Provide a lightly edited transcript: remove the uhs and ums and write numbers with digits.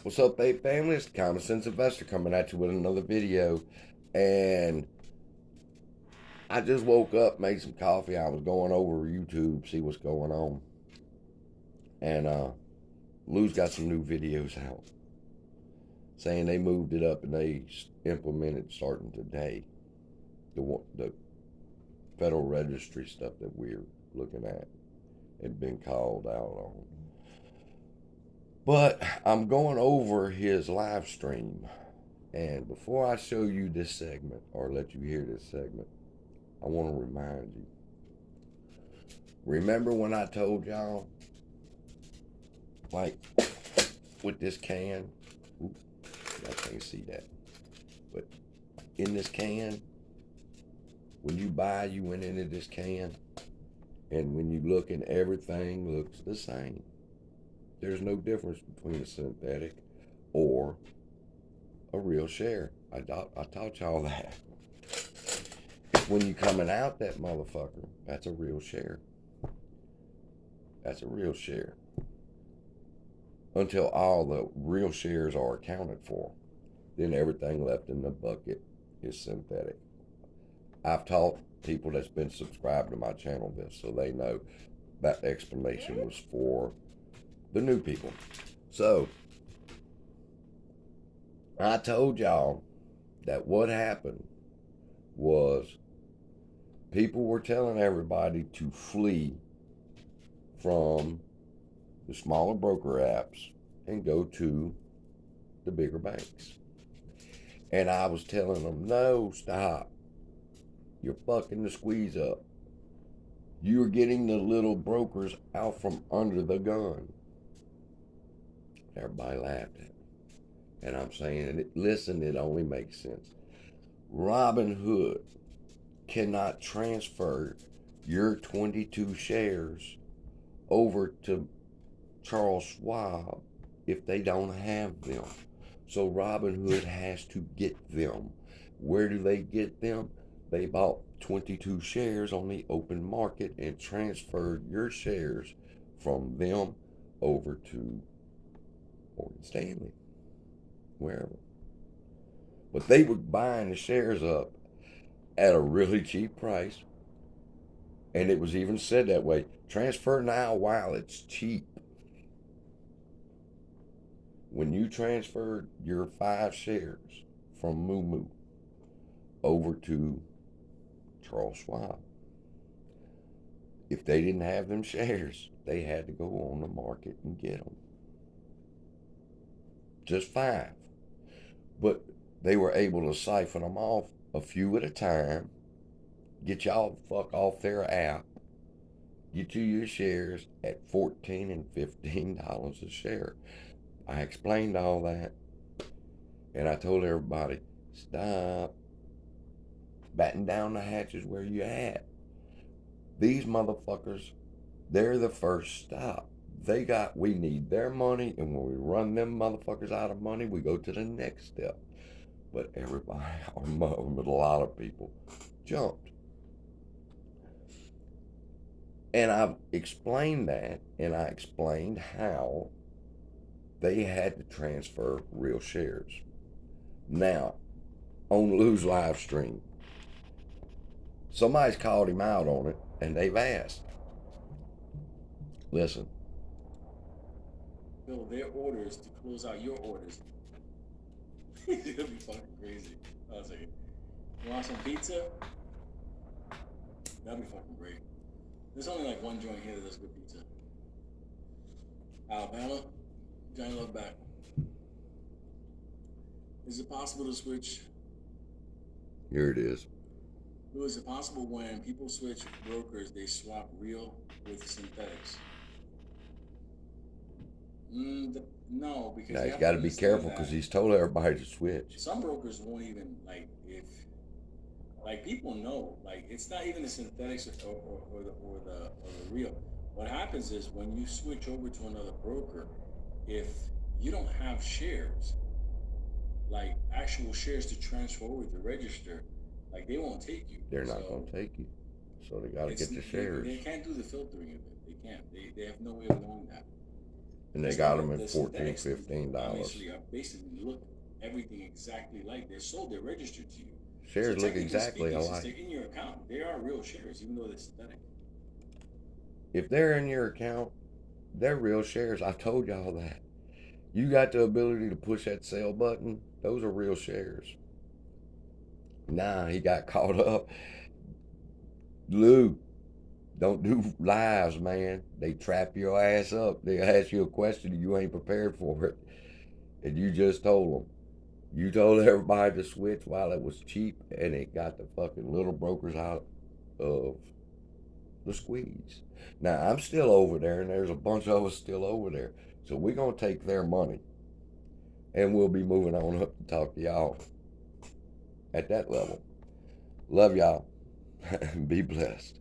What's up, Ape family? It's the Common Sense Investor coming at you with another video. And I just woke up, made some coffee. I was going over YouTube, see what's going on. And Lou's got some new videos out saying they moved it up and they implemented starting today the Federal Registry stuff that we're looking at and been called out on. But I'm going over his live stream. And before I show you this segment or let you hear this segment, I want to remind you. Remember when I told y'all, like, with this can, oops, I can't see that, but in this can, when you buy, you went into this can, and when you look and everything looks the same. There's no difference between a synthetic or a real share. I taught y'all that. When you coming out that motherfucker, that's a real share. That's a real share. Until all the real shares are accounted for. Then everything left in the bucket is synthetic. I've taught people that's been subscribed to my channel this, so they know that explanation was for the new people. So, I told y'all that what happened was people were telling everybody to flee from the smaller broker apps and go to the bigger banks. And I was telling them, no, stop. You're fucking the squeeze up. You're getting the little brokers out from under the gun. Everybody laughed at me. And I'm saying, listen, it only makes sense. Robin Hood cannot transfer your 22 shares over to Charles Schwab if they don't have them. So Robin Hood has to get them. Where do they get them? They bought 22 shares on the open market and transferred your shares from them over to Morgan Stanley, wherever. But they were buying the shares up at a really cheap price. And it was even said that way. Transfer now while it's cheap. When you transferred your 5 shares from Moo over to Charles Schwab, if they didn't have them shares, they had to go on the market and get them. Just 5. But they were able to siphon them off a few at a time, get y'all the fuck off their app, get you your shares at $14 and $15 a share. I explained all that, and I told everybody, stop, batten down the hatches where you at. These motherfuckers, they're the first stop. We need their money, and when we run them motherfuckers out of money, we go to the next step. But everybody, a lot of people, jumped. And I've explained that, and I explained how they had to transfer real shares. Now, on Lou's live stream, somebody's called him out on it, and they've asked, listen. Fill their orders to close out your orders. It's gonna be fucking crazy. I was like, you want some pizza? That'd be fucking great. There's only like one joint here that does good pizza. Alabama, Johnny Love back. Is it possible to switch? Here it is. Is it possible when people switch brokers, they swap real with synthetics? No, because now he's got to be careful because he's told everybody to switch. Some brokers won't even people know, it's not even the synthetics or the real. What happens is when you switch over to another broker, if you don't have shares, like actual shares to transfer over to register, they won't take you. They're not going to take you, so they got to get the shares. They can't do the filtering of it. They can't. They have no way of knowing that. And they That's got why them at the $14, synthetics $15. obviously are basically look everything exactly like they're sold, they're registered to you. So Shares look technically exactly speaking, since alike. they're in your account, they are real shares, even though they're synthetic. If they're in your account, they're real shares. I told y'all that. You got the ability to push that sell button, those are real shares. Nah, he got caught up. Lou, don't do lives, man. They trap your ass up. They ask you a question and you ain't prepared for it. And you just told them. You told everybody to switch while it was cheap and it got the fucking little brokers out of the squeeze. Now, I'm still over there and there's a bunch of us still over there. So we're going to take their money and we'll be moving on up to talk to y'all at that level. Love y'all. Be blessed.